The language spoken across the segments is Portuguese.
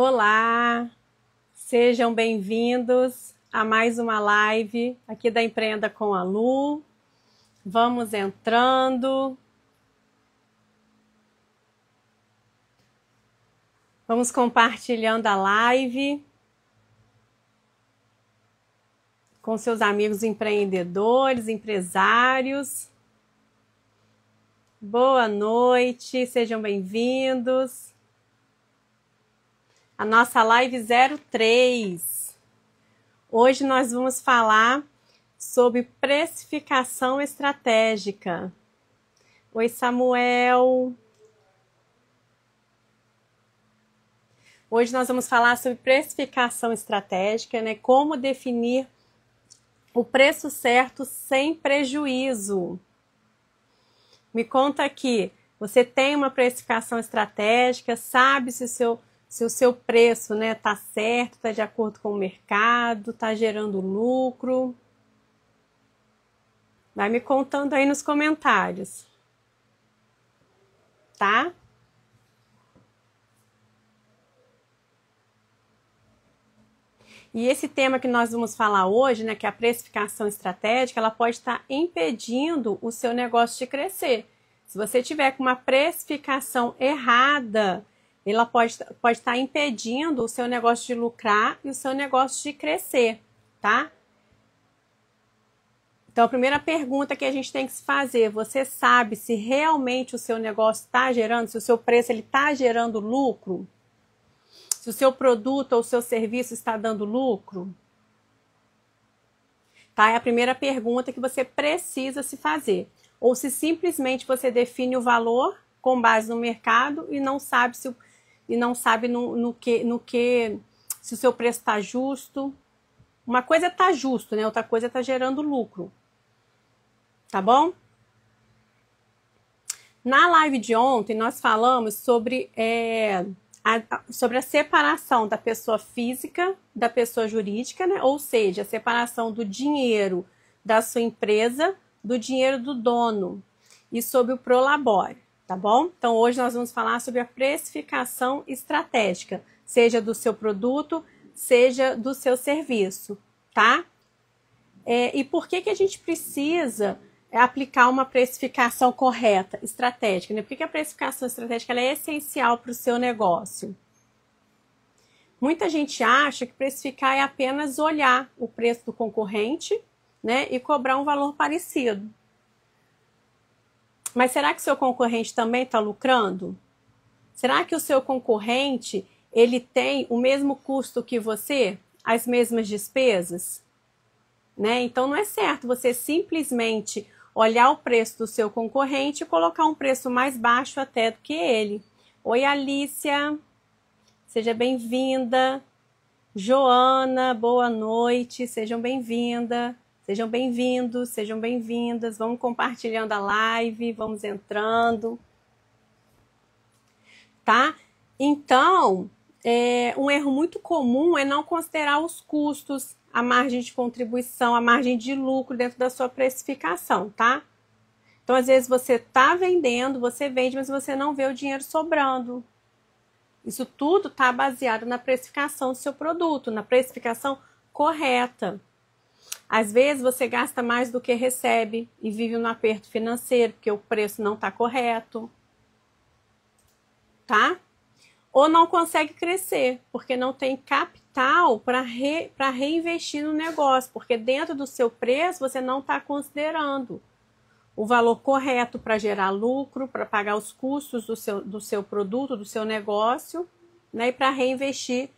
Olá, sejam bem-vindos a mais uma live aqui da Empreenda com a Lu. Vamos entrando. Vamos compartilhando a live com seus amigos empreendedores, empresários. Boa noite, sejam bem-vindos. A nossa live 03. Hoje nós vamos falar sobre precificação estratégica. Oi, Samuel. Hoje nós vamos falar sobre precificação estratégica, né? Como definir o preço certo sem prejuízo. Me conta aqui, você tem uma precificação estratégica, sabe se o seu preço, né, tá certo, tá de acordo com o mercado, tá gerando lucro? Vai me contando aí nos comentários, tá? E esse tema que nós vamos falar hoje, né, que é a precificação estratégica, ela pode estar impedindo o seu negócio de crescer. Se você tiver com uma precificação errada, ela pode estar impedindo o seu negócio de lucrar e o seu negócio de crescer, tá? Então, a primeira pergunta que a gente tem que se fazer, você sabe se realmente o seu negócio está gerando, se o seu preço está gerando lucro? Se o seu produto ou o seu serviço está dando lucro? Tá? É a primeira pergunta que você precisa se fazer. Ou se simplesmente você define o valor com base no mercado e não sabe se o seu preço está justo. Uma coisa é estar justo, né? Outra coisa é estar gerando lucro. Tá bom? Na live de ontem, nós falamos sobre a separação da pessoa física da pessoa jurídica, né? Ou seja, a separação do dinheiro da sua empresa do dinheiro do dono e sobre o prolabore, tá bom? Então, hoje nós vamos falar sobre a precificação estratégica, seja do seu produto, seja do seu serviço, tá? E por que a gente precisa aplicar uma precificação correta, estratégica, né? Por que a precificação estratégica ela é essencial para o seu negócio? Muita gente acha que precificar é apenas olhar o preço do concorrente, né, e cobrar um valor parecido. Mas será que o seu concorrente também está lucrando? Será que o seu concorrente ele tem o mesmo custo que você? As mesmas despesas? Né? Então não é certo você simplesmente olhar o preço do seu concorrente e colocar um preço mais baixo até do que ele. Oi, Alicia, seja bem-vinda. Joana, boa noite, sejam bem-vindas. Sejam bem-vindos, sejam bem-vindas. Vamos compartilhando a live, vamos entrando. Tá? Então, um erro muito comum é não considerar os custos, a margem de contribuição, a margem de lucro dentro da sua precificação, tá? Então, às vezes você está vendendo, você vende, mas você não vê o dinheiro sobrando. Isso tudo está baseado na precificação do seu produto, na precificação correta. Às vezes você gasta mais do que recebe e vive um aperto financeiro porque o preço não está correto, tá? Ou não consegue crescer porque não tem capital para reinvestir no negócio, porque dentro do seu preço você não está considerando o valor correto para gerar lucro, para pagar os custos do seu produto, do seu negócio, né? E para reinvestir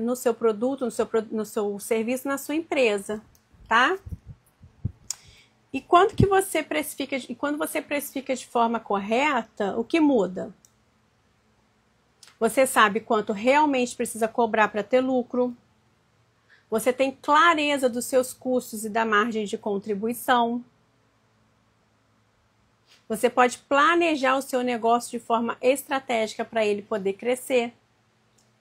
no seu produto, no seu serviço, na sua empresa, tá? E quando você precifica de forma correta, o que muda? Você sabe quanto realmente precisa cobrar para ter lucro. Você tem clareza dos seus custos e da margem de contribuição. Você pode planejar o seu negócio de forma estratégica para ele poder crescer.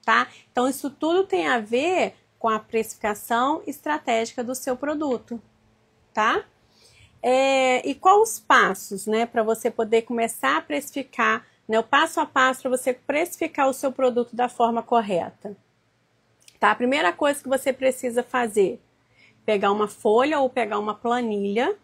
Tá? Então, isso tudo tem a ver com a precificação estratégica do seu produto, tá? E quais os passos, né, para você poder começar a precificar né, o passo a passo para você precificar o seu produto da forma correta. Tá? A primeira coisa que você precisa fazer, pegar uma folha ou pegar uma planilha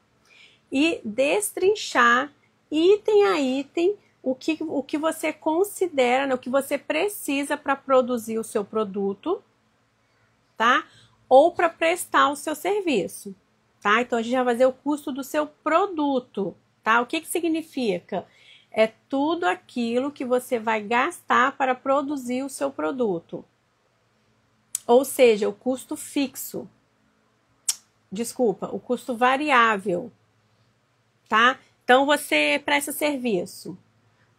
e destrinchar item a item o que você considera, né, o que você precisa para produzir o seu produto, tá? Ou para prestar o seu serviço, tá? Então a gente vai fazer o custo do seu produto, tá? O que significa? É tudo aquilo que você vai gastar para produzir o seu produto. Ou seja, o custo fixo. Desculpa, o custo variável, tá? Então você presta serviço.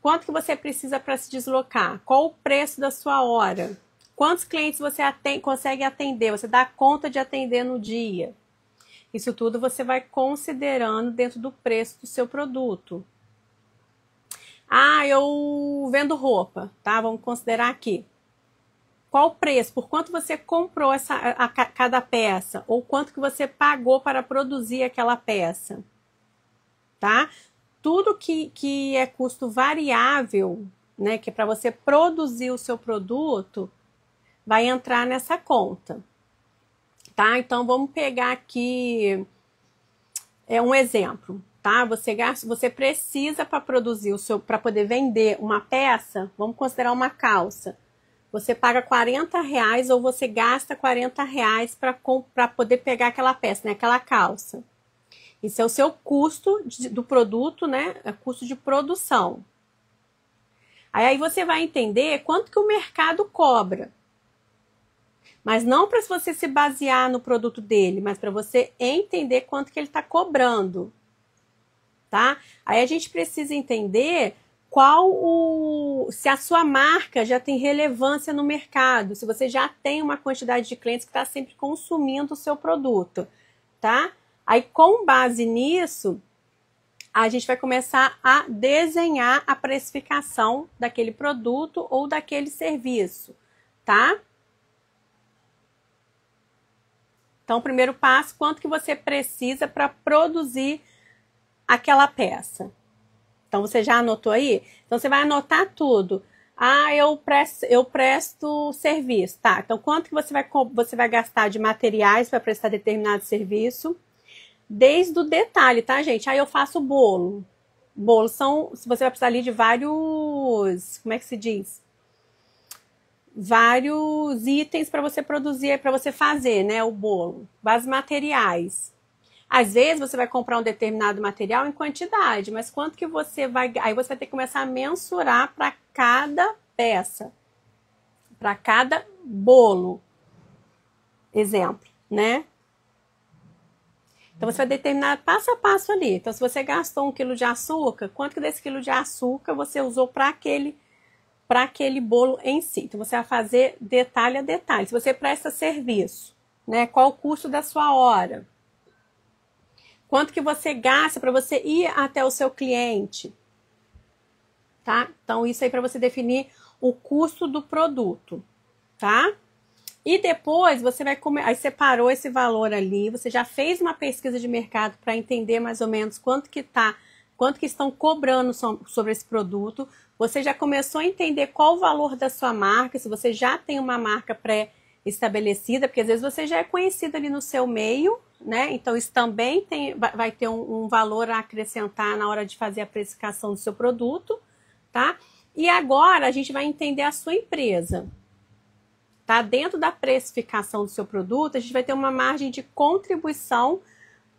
Quanto que você precisa para se deslocar? Qual o preço da sua hora? Quantos clientes você consegue atender? Você dá conta de atender no dia? Isso tudo você vai considerando dentro do preço do seu produto. Ah, eu vendo roupa, tá? Vamos considerar aqui. Qual o preço? Por quanto você comprou cada peça? Ou quanto que você pagou para produzir aquela peça? Tá? Tudo que é custo variável, né, que é para você produzir o seu produto, vai entrar nessa conta, tá? Então, vamos pegar aqui um exemplo, tá? Você precisa para produzir para poder vender uma peça, vamos considerar uma calça. Você paga R$40 ou você gasta R$40 para poder pegar aquela peça, né, aquela calça. Isso é o seu custo do produto, né? É custo de produção. Aí você vai entender quanto que o mercado cobra. Mas não para você se basear no produto dele, mas para você entender quanto que ele está cobrando. Tá? Aí a gente precisa entender se a sua marca já tem relevância no mercado, se você já tem uma quantidade de clientes que está sempre consumindo o seu produto, tá? Aí, com base nisso, a gente vai começar a desenhar a precificação daquele produto ou daquele serviço, tá? Então, o primeiro passo, quanto que você precisa para produzir aquela peça? Então, você já anotou aí? Então, você vai anotar tudo. Ah, eu presto serviço, tá? Então, quanto que você vai gastar de materiais para prestar determinado serviço? Desde o detalhe, tá, gente? Aí eu faço bolo. Bolos você vai precisar ali de vários, como é que se diz? Vários itens para você produzir, para você fazer, né, o bolo. Vários materiais. Às vezes você vai comprar um determinado material em quantidade, mas quanto que você vai... Aí você vai ter que começar a mensurar para cada peça, para cada bolo. Exemplo, né? Então, você vai determinar passo a passo ali. Então, se você gastou 1 quilo de açúcar, quanto que desse quilo de açúcar você usou para aquele bolo em si? Então, você vai fazer detalhe a detalhe. Se você presta serviço, né? Qual o custo da sua hora? Quanto que você gasta para você ir até o seu cliente? Tá? Então, isso aí para você definir o custo do produto, tá? E depois você vai aí separou esse valor ali, você já fez uma pesquisa de mercado para entender mais ou menos quanto que estão cobrando sobre esse produto. Você já começou a entender qual o valor da sua marca, se você já tem uma marca pré-estabelecida, porque às vezes você já é conhecido ali no seu meio, né? Então isso também vai ter um valor a acrescentar na hora de fazer a precificação do seu produto, tá? E agora a gente vai entender a sua empresa. Tá? Dentro da precificação do seu produto, a gente vai ter uma margem de contribuição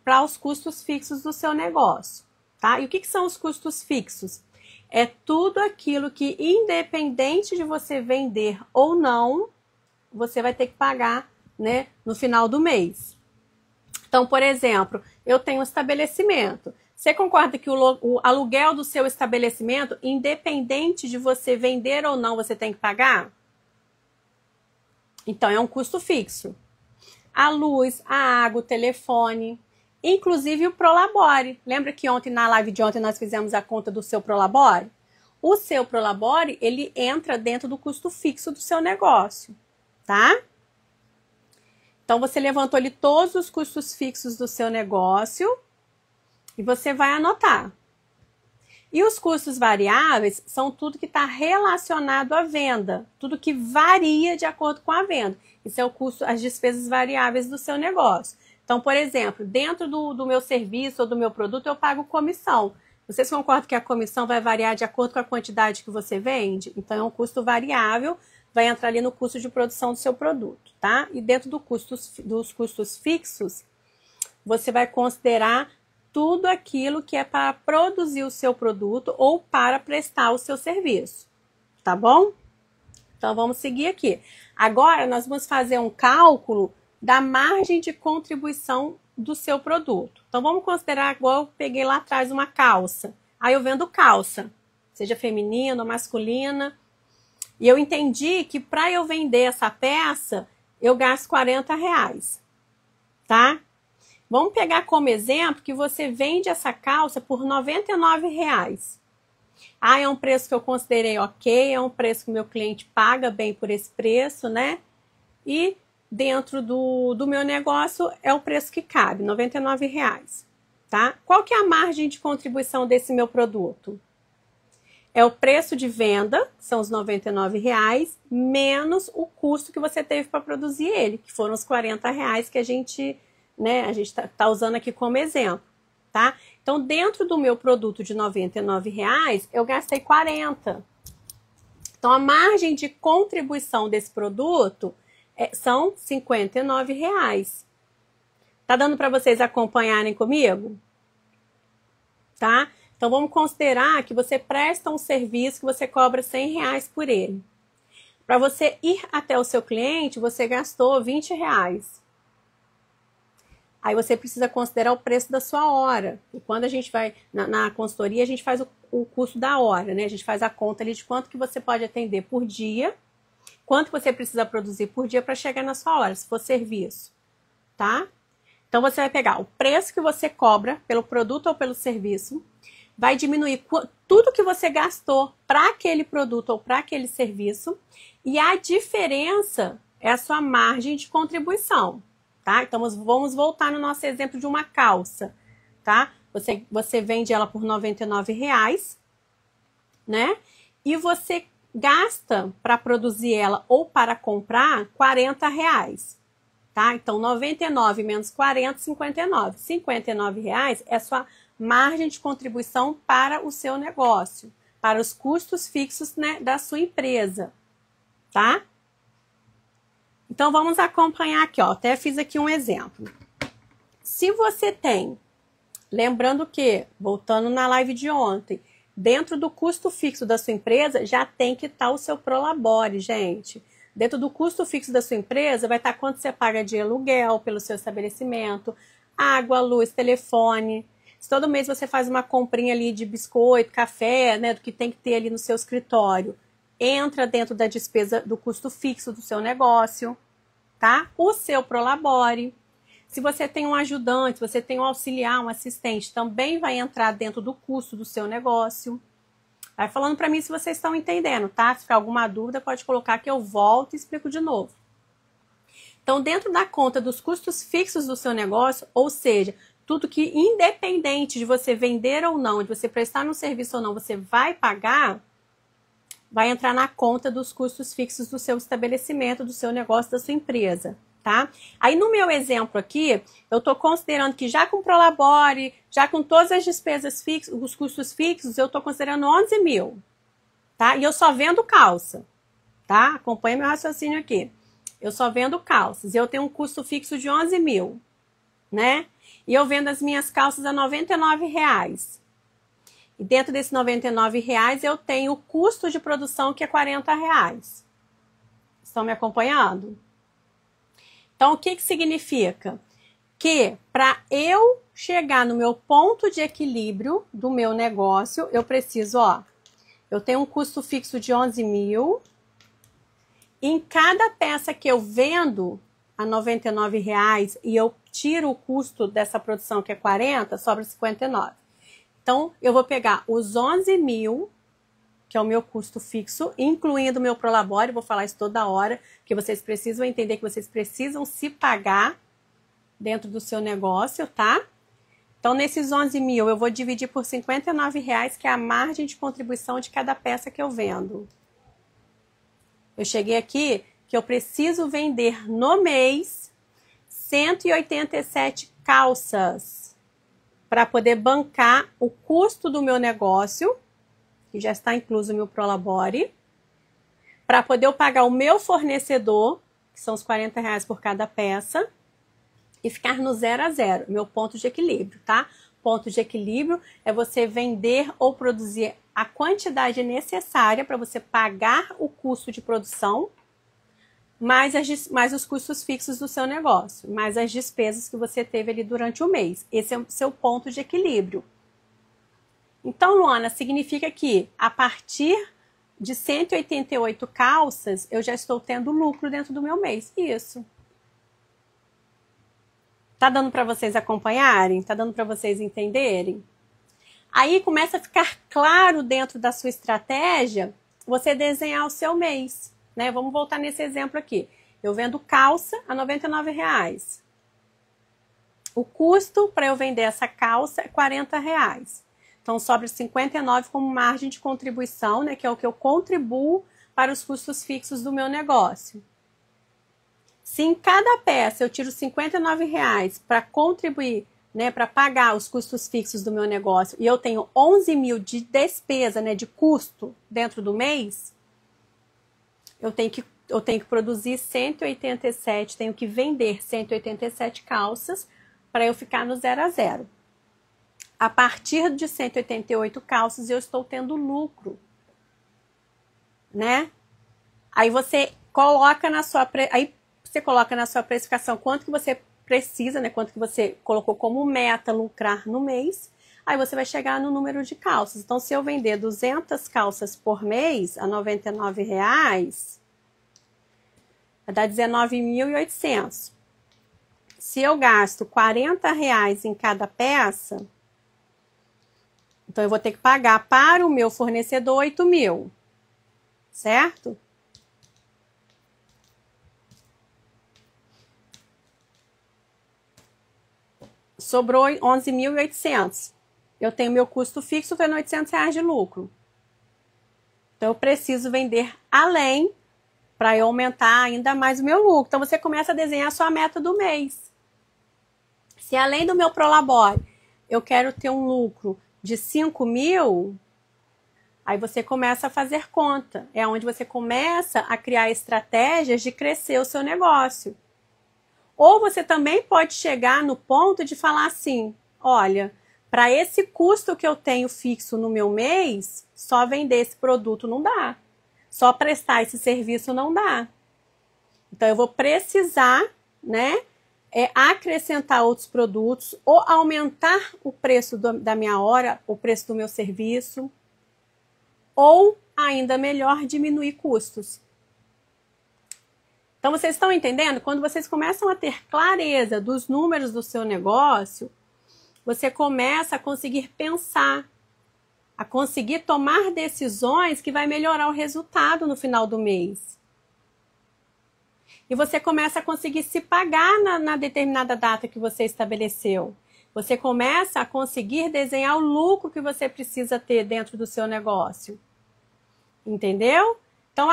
para os custos fixos do seu negócio. Tá? E o que são os custos fixos? É tudo aquilo que, independente de você vender ou não, você vai ter que pagar, né, no final do mês. Então, por exemplo, eu tenho um estabelecimento. Você concorda que o aluguel do seu estabelecimento, independente de você vender ou não, você tem que pagar? Então, é um custo fixo. A luz, a água, o telefone, inclusive o Prolabore. Lembra que na live de ontem nós fizemos a conta do seu Prolabore? O seu Prolabore, ele entra dentro do custo fixo do seu negócio, tá? Então, você levantou ali todos os custos fixos do seu negócio e você vai anotar. E os custos variáveis são tudo que está relacionado à venda, tudo que varia de acordo com a venda. Isso é o custo, as despesas variáveis do seu negócio. Então, por exemplo, dentro do meu serviço ou do meu produto, eu pago comissão. Vocês concordam que a comissão vai variar de acordo com a quantidade que você vende? Então, é um custo variável, vai entrar ali no custo de produção do seu produto, tá? E dentro dos custos fixos, você vai considerar tudo aquilo que é para produzir o seu produto ou para prestar o seu serviço, tá bom? Então, vamos seguir aqui. Agora, nós vamos fazer um cálculo da margem de contribuição do seu produto. Então, vamos considerar, igual eu peguei lá atrás uma calça. Aí eu vendo calça, seja feminina ou masculina. E eu entendi que para eu vender essa peça, eu gasto R$40, tá? Vamos pegar como exemplo que você vende essa calça por R$99. Ah, é um preço que eu considerei ok, é um preço que o meu cliente paga bem por esse preço, né? E dentro do meu negócio é o preço que cabe, R$99, tá? Qual que é a margem de contribuição desse meu produto? É o preço de venda, que são os R$99, menos o custo que você teve para produzir ele, que foram os R$40 que a gente tá usando aqui como exemplo, tá? Então, dentro do meu produto de R$99, eu gastei 40. Então, a margem de contribuição desse produto são R$59. Tá dando para vocês acompanharem comigo? Tá? Então, vamos considerar que você presta um serviço que você cobra R$100 por ele. Para você ir até o seu cliente, você gastou R$20. Aí você precisa considerar o preço da sua hora. E quando a gente vai na consultoria, a gente faz o custo da hora, né? A gente faz a conta ali de quanto que você pode atender por dia, quanto você precisa produzir por dia para chegar na sua hora, se for serviço, tá? Então, você vai pegar o preço que você cobra pelo produto ou pelo serviço, vai diminuir tudo que você gastou para aquele produto ou para aquele serviço, e a diferença é a sua margem de contribuição. Tá? Então, vamos voltar no nosso exemplo de uma calça, tá? Você vende ela por R$99, né? E você gasta para produzir ela ou para comprar R$40, tá? Então, 99 menos 40, 59. R$59 é a sua margem de contribuição para o seu negócio, para os custos fixos, né, da sua empresa, tá? Então, vamos acompanhar aqui, ó. Até fiz aqui um exemplo. Se você tem, lembrando que, voltando na live de ontem, dentro do custo fixo da sua empresa, já tem que estar o seu Prolabore, gente. Dentro do custo fixo da sua empresa, vai estar quanto você paga de aluguel pelo seu estabelecimento, água, luz, telefone. Se todo mês você faz uma comprinha ali de biscoito, café, né, do que tem que ter ali no seu escritório, entra dentro da despesa do custo fixo do seu negócio, tá? O seu Prolabore. Se você tem um ajudante, se você tem um auxiliar, um assistente, também vai entrar dentro do custo do seu negócio. Vai falando para mim se vocês estão entendendo, tá? Se ficar alguma dúvida, pode colocar que eu volto e explico de novo. Então, dentro da conta dos custos fixos do seu negócio, ou seja, tudo que independente de você vender ou não, de você prestar um serviço ou não, você vai pagar, vai entrar na conta dos custos fixos do seu estabelecimento, do seu negócio, da sua empresa, tá? Aí no meu exemplo aqui, eu estou considerando que já com o Prolabore, já com todas as despesas fixas, os custos fixos, eu estou considerando 11 mil, tá? E eu só vendo calça, tá? Acompanha meu raciocínio aqui. Eu só vendo calças e eu tenho um custo fixo de 11 mil, né? E eu vendo as minhas calças a R$99. E dentro desses R$99 eu tenho o custo de produção que é R$40. Estão me acompanhando? Então, o que significa? Que para eu chegar no meu ponto de equilíbrio do meu negócio, eu preciso, ó, eu tenho um custo fixo de 11 mil. Em cada peça que eu vendo a R$99 e eu tiro o custo dessa produção que é 40, sobra 59. Então, eu vou pegar os 11 mil, que é o meu custo fixo, incluindo o meu Prolabore, vou falar isso toda hora, porque vocês precisam entender que vocês precisam se pagar dentro do seu negócio, tá? Então, nesses 11 mil, eu vou dividir por R$59, que é a margem de contribuição de cada peça que eu vendo. Eu cheguei aqui que eu preciso vender no mês 187 calças para poder bancar o custo do meu negócio, que já está incluso no meu Prolabore, para poder eu pagar o meu fornecedor, que são os R$40 por cada peça, e ficar no 0 a 0, meu ponto de equilíbrio, tá? Ponto de equilíbrio é você vender ou produzir a quantidade necessária para você pagar o custo de produção, mais os custos fixos do seu negócio, mais as despesas que você teve ali durante o mês. Esse é o seu ponto de equilíbrio. Então, Luana, significa que a partir de 188 calças, eu já estou tendo lucro dentro do meu mês. Isso. Tá dando para vocês acompanharem? Tá dando para vocês entenderem? Aí começa a ficar claro dentro da sua estratégia você desenhar o seu mês, né? Vamos voltar nesse exemplo aqui. Eu vendo calça a R$99. O custo para eu vender essa calça é R$40. Então, sobra 59 como margem de contribuição, né? Que é o que eu contribuo para os custos fixos do meu negócio. Se em cada peça eu tiro R$59 para contribuir, né, para pagar os custos fixos do meu negócio, e eu tenho 11 mil de despesa, né, de custo dentro do mês, eu tenho que produzir 187, tenho que vender 187 calças para eu ficar no 0 a 0. A partir de 188 calças eu estou tendo lucro, né? Aí você coloca na sua precificação quanto que você precisa, né? Quanto que você colocou como meta lucrar no mês. Aí você vai chegar no número de calças. Então, se eu vender 200 calças por mês a R$99, vai dar 19.800. Se eu gasto R$40 em cada peça, então eu vou ter que pagar para o meu fornecedor 8 mil, certo? Sobrou 11.800. Eu tenho meu custo fixo, tendo R$800 de lucro. Então, eu preciso vender além para eu aumentar ainda mais o meu lucro. Então, você começa a desenhar a sua meta do mês. Se além do meu Prolabore, eu quero ter um lucro de 5 mil, aí você começa a fazer conta. É onde você começa a criar estratégias de crescer o seu negócio. Ou você também pode chegar no ponto de falar assim, olha, para esse custo que eu tenho fixo no meu mês, só vender esse produto não dá. Só prestar esse serviço não dá. Então, eu vou precisar, né, acrescentar outros produtos ou aumentar o preço da minha hora, o preço do meu serviço, ou, ainda melhor, diminuir custos. Então, vocês estão entendendo? Quando vocês começam a ter clareza dos números do seu negócio, você começa a conseguir pensar, a conseguir tomar decisões que vai melhorar o resultado no final do mês. E você começa a conseguir se pagar na determinada data que você estabeleceu. Você começa a conseguir desenhar o lucro que você precisa ter dentro do seu negócio. Entendeu? Então,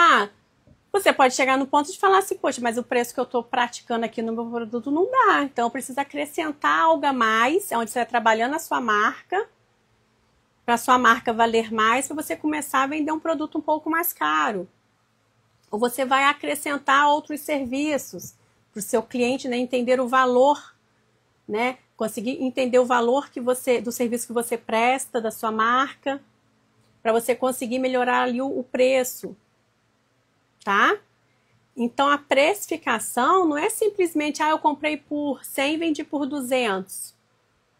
você pode chegar no ponto de falar assim, poxa, mas o preço que eu estou praticando aqui no meu produto não dá. Então, eu preciso acrescentar algo a mais, onde você vai trabalhando a sua marca, para a sua marca valer mais, para você começar a vender um produto um pouco mais caro. Ou você vai acrescentar outros serviços para o seu cliente, né, entender o valor, né, conseguir entender o valor do serviço que você presta, da sua marca, para você conseguir melhorar ali o preço. Tá? Então, a precificação não é simplesmente, eu comprei por 100 e vendi por 200.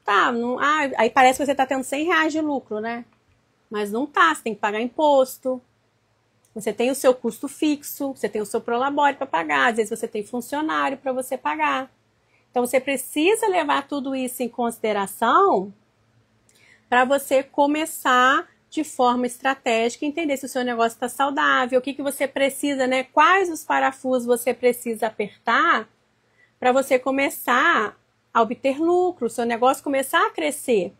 Tá, aí parece que você está tendo R$100 de lucro, né? Mas não tá, você tem que pagar imposto, você tem o seu custo fixo, você tem o seu Prolabore para pagar, às vezes você tem funcionário para você pagar. Então, você precisa levar tudo isso em consideração para você começar de forma estratégica, entender se o seu negócio está saudável, o que você precisa, né? Quais os parafusos você precisa apertar para você começar a obter lucro, o seu negócio começar a crescer,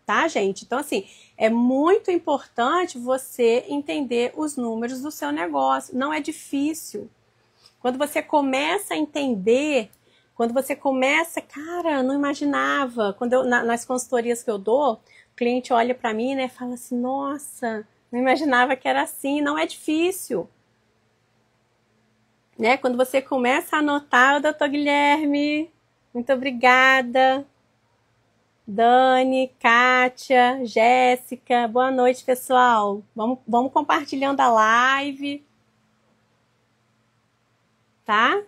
tá, gente? Então, assim, é muito importante você entender os números do seu negócio. Não é difícil. Quando você começa a entender, quando você começa, cara, não imaginava. Quando nas consultorias que eu dou, o cliente olha para mim, né, e fala assim, nossa, não imaginava que era assim. Não é difícil. Né? Quando você começa a anotar, o doutor Guilherme, muito obrigada. Dani, Kátia, Jéssica, boa noite, pessoal. Vamos compartilhando a live. Tá?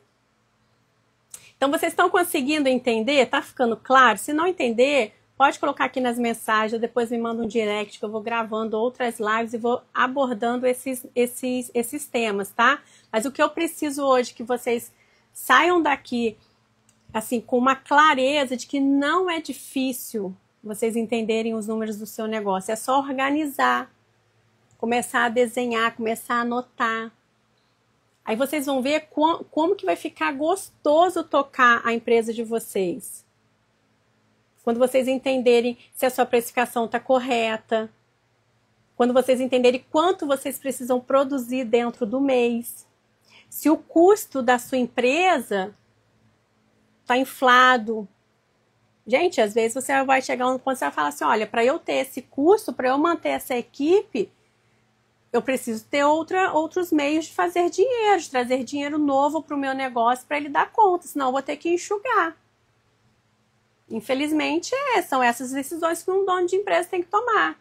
Então, vocês estão conseguindo entender? Tá ficando claro? Se não entender, pode colocar aqui nas mensagens, ou depois me manda um direct, que eu vou gravando outras lives e vou abordando esses temas, tá? Mas o que eu preciso hoje é que vocês saiam daqui assim, com uma clareza de que não é difícil vocês entenderem os números do seu negócio. É só organizar, começar a desenhar, começar a anotar. Aí vocês vão ver como que vai ficar gostoso tocar a empresa de vocês. Quando vocês entenderem se a sua precificação está correta. Quando vocês entenderem quanto vocês precisam produzir dentro do mês. Se o custo da sua empresa está inflado. Gente, às vezes você vai chegar um ponto e você vai falar assim, olha, para eu ter esse custo, para eu manter essa equipe, eu preciso ter outros meios de fazer dinheiro, de trazer dinheiro novo para o meu negócio para ele dar conta, senão eu vou ter que enxugar. Infelizmente, são essas decisões que um dono de empresa tem que tomar.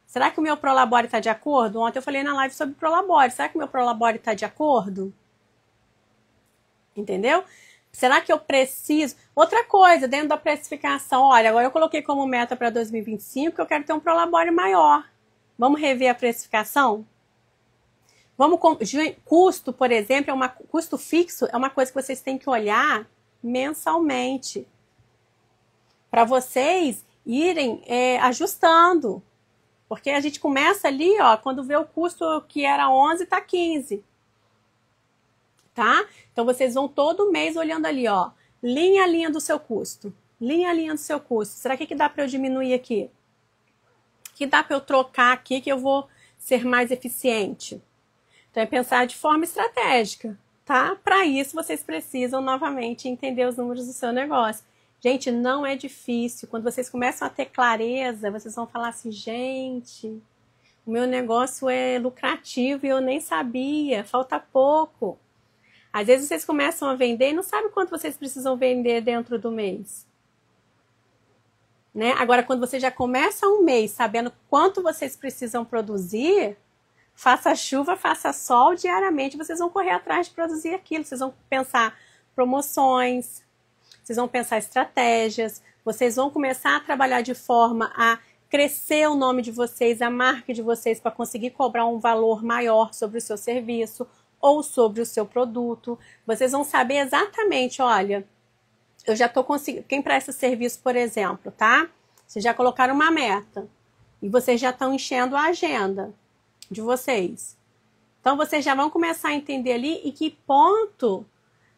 Será que o meu Prolabore está de acordo? Ontem eu falei na live sobre Prolabore. Será que o meu Prolabore está de acordo? Entendeu? Será que eu preciso? Outra coisa, dentro da precificação, olha, agora eu coloquei como meta para 2025 que eu quero ter um Prolabore maior. Vamos rever a precificação? Custo, por exemplo, custo fixo é uma coisa que vocês têm que olhar mensalmente. Para vocês irem ajustando. Porque a gente começa ali, ó, quando vê o custo que era 11, tá 15. Tá? Então, vocês vão todo mês olhando ali, ó, linha a linha do seu custo. Linha a linha do seu custo. Será que dá para eu diminuir aqui? Que dá para eu trocar aqui que eu vou ser mais eficiente? Então, é pensar de forma estratégica, tá? Para isso, vocês precisam, novamente, entender os números do seu negócio. Gente, não é difícil. Quando vocês começam a ter clareza, vocês vão falar assim, gente, o meu negócio é lucrativo e eu nem sabia, falta pouco. Às vezes vocês começam a vender e não sabem quanto vocês precisam vender dentro do mês. Né? Agora, quando você já começa um mês sabendo quanto vocês precisam produzir, faça chuva, faça sol, diariamente vocês vão correr atrás de produzir aquilo. Vocês vão pensar promoções, vocês vão pensar estratégias, vocês vão começar a trabalhar de forma a crescer o nome de vocês, a marca de vocês, para conseguir cobrar um valor maior sobre o seu serviço ou sobre o seu produto. Vocês vão saber exatamente, olha, eu já estou conseguindo, quem presta serviço, por exemplo, tá? Vocês já colocaram uma meta e vocês já estão enchendo a agenda de vocês. Então, vocês já vão começar a entender ali em que ponto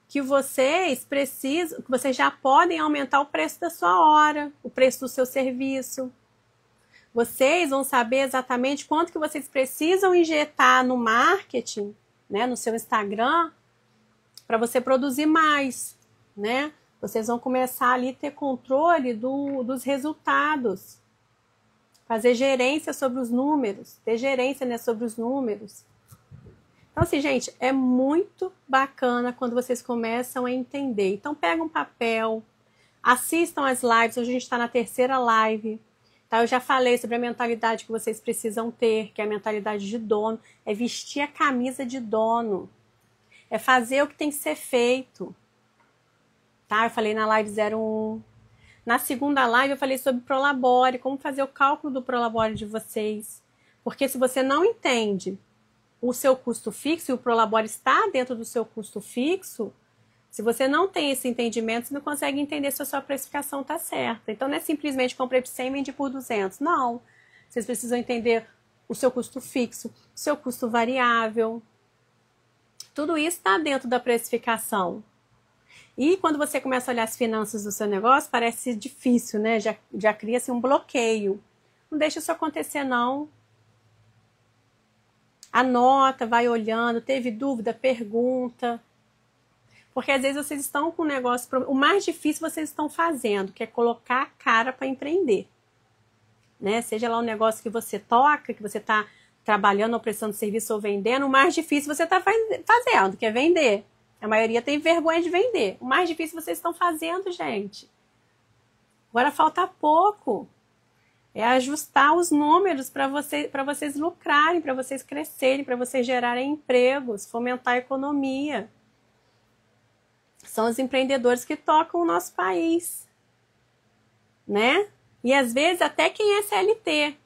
que vocês precisam, que vocês já podem aumentar o preço da sua hora, o preço do seu serviço. Vocês vão saber exatamente quanto que vocês precisam injetar no marketing, né, no seu Instagram, para você produzir mais, né? Vocês vão começar ali a ter controle dos resultados, fazer gerência sobre os números, ter gerência, né, sobre os números. Então, assim, gente, é muito bacana quando vocês começam a entender. Então, pega um papel, assistam as lives, hoje a gente está na 3ª live. Tá? Eu já falei sobre a mentalidade que vocês precisam ter, que é a mentalidade de dono, é vestir a camisa de dono, é fazer o que tem que ser feito. Tá? Eu falei na live 01. Na 2ª live eu falei sobre Prolabore, como fazer o cálculo do Prolabore de vocês. Porque se você não entende o seu custo fixo e o Prolabore está dentro do seu custo fixo, se você não tem esse entendimento, você não consegue entender se a sua precificação está certa. Então, não é simplesmente comprei por 100 e vendi por 200. Não. Vocês precisam entender o seu custo fixo, o seu custo variável. Tudo isso está dentro da precificação. E quando você começa a olhar as finanças do seu negócio, parece difícil, né? Já cria-se um bloqueio. Não deixa isso acontecer, não. Anota, vai olhando, teve dúvida, pergunta. Porque às vezes vocês estão com um negócio... O mais difícil vocês estão fazendo, que é colocar a cara para empreender. Né? Seja lá um negócio que você toca, que você está trabalhando ou prestando serviço ou vendendo, o mais difícil você está fazendo, que é vender. A maioria tem vergonha de vender. O mais difícil vocês estão fazendo, gente. Agora falta pouco. É ajustar os números para vocês lucrarem, para vocês crescerem, para vocês gerarem empregos, fomentar a economia. São os empreendedores que tocam o nosso país, né? E às vezes até quem é CLT,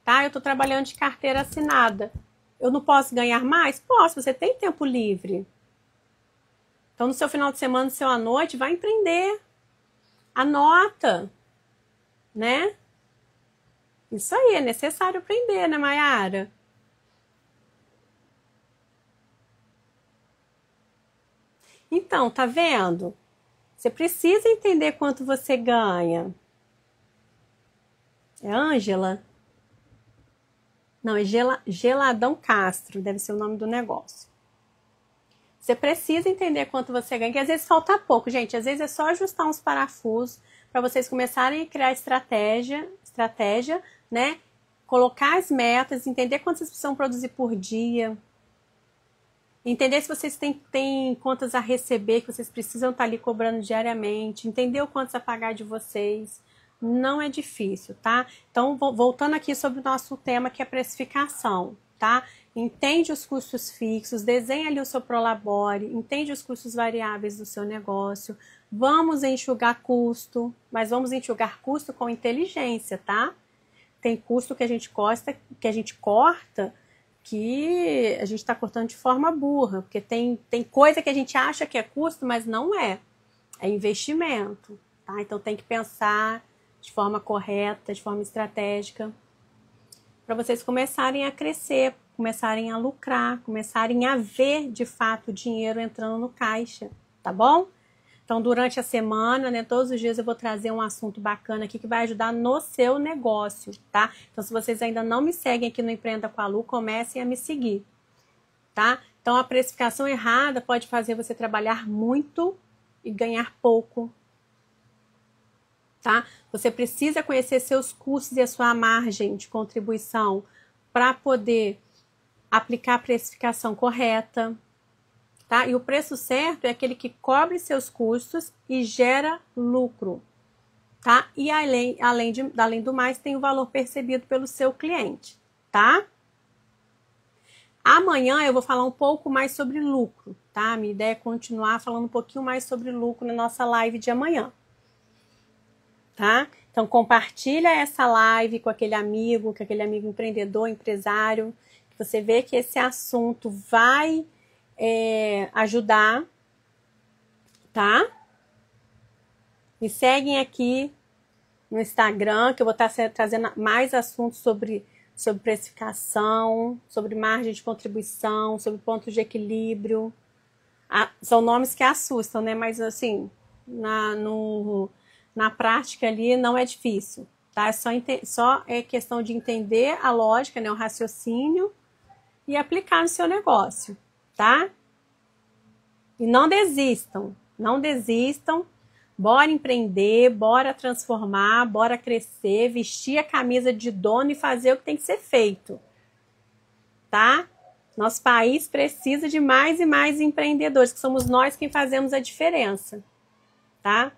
tá? Eu estou trabalhando de carteira assinada. Eu não posso ganhar mais? Posso, você tem tempo livre. Então no seu final de semana, no seu à noite, vai empreender. Anota, né? Isso aí, é necessário aprender, né, Mayara? Então, tá vendo? Você precisa entender quanto você ganha. É Ângela? Não, é Geladão Castro, deve ser o nome do negócio. Você precisa entender quanto você ganha, que às vezes falta pouco, gente. Às vezes é só ajustar uns parafusos para vocês começarem a criar estratégia, né? Colocar as metas, entender quanto vocês precisam produzir por dia. Entender se vocês têm contas a receber, que vocês precisam estar ali cobrando diariamente. Entender o quanto a pagar de vocês. Não é difícil, tá? Então, voltando aqui sobre o nosso tema, que é precificação, tá? Entende os custos fixos, desenha ali o seu Prolabore, entende os custos variáveis do seu negócio. Vamos enxugar custo, mas vamos enxugar custo com inteligência, tá? Tem custo que a gente corta, que a gente está cortando de forma burra, porque tem coisa que a gente acha que é custo, mas não é. É investimento, tá? Então tem que pensar de forma correta, de forma estratégica, para vocês começarem a crescer, começarem a lucrar, começarem a ver de fato o dinheiro entrando no caixa, tá bom? Então, durante a semana, né, todos os dias eu vou trazer um assunto bacana aqui que vai ajudar no seu negócio, tá? Então, se vocês ainda não me seguem aqui no Empreenda com a Lu, comecem a me seguir, tá? Então, a precificação errada pode fazer você trabalhar muito e ganhar pouco, tá? Você precisa conhecer seus custos e a sua margem de contribuição para poder aplicar a precificação correta, tá? E o preço certo é aquele que cobre seus custos e gera lucro, tá? E além do mais, tem o valor percebido pelo seu cliente, tá? Amanhã eu vou falar um pouco mais sobre lucro, tá? Minha ideia é continuar falando um pouquinho mais sobre lucro na nossa live de amanhã, tá? Então, compartilha essa live com aquele amigo empreendedor, empresário, que você vê que esse assunto vai ajudar, tá? Me seguem aqui no Instagram, que eu vou estar trazendo mais assuntos sobre precificação, sobre margem de contribuição, sobre pontos de equilíbrio. São nomes que assustam, né? Mas assim, na prática ali não é difícil, tá? Só é questão de entender a lógica, né? O raciocínio e aplicar no seu negócio, tá? E não desistam, bora empreender, bora transformar, bora crescer, vestir a camisa de dono e fazer o que tem que ser feito, tá? Nosso país precisa de mais e mais empreendedores, que somos nós quem fazemos a diferença, tá?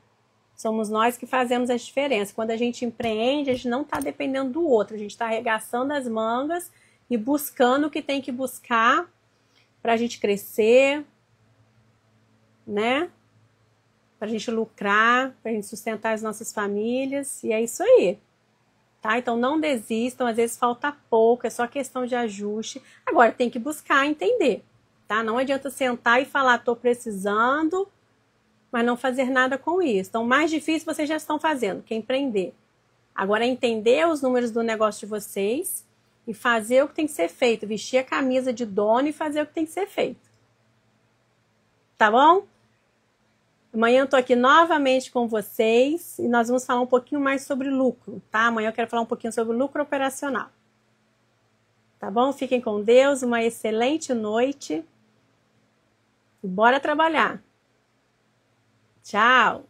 Somos nós que fazemos a diferença. Quando a gente empreende, a gente não está dependendo do outro, a gente está arregaçando as mangas e buscando o que tem que buscar para a gente crescer, né? Para a gente lucrar, para a gente sustentar as nossas famílias, e é isso aí, tá? Então não desistam, às vezes falta pouco, é só questão de ajuste. Agora tem que buscar entender, tá? Não adianta sentar e falar, tô precisando, mas não fazer nada com isso. Então, o mais difícil vocês já estão fazendo, que é empreender. Agora é entender os números do negócio de vocês e fazer o que tem que ser feito, vestir a camisa de dono e fazer o que tem que ser feito. Tá bom? Amanhã eu tô aqui novamente com vocês e nós vamos falar um pouquinho mais sobre lucro, tá? Amanhã eu quero falar um pouquinho sobre lucro operacional. Tá bom? Fiquem com Deus, uma excelente noite. E bora trabalhar. Tchau!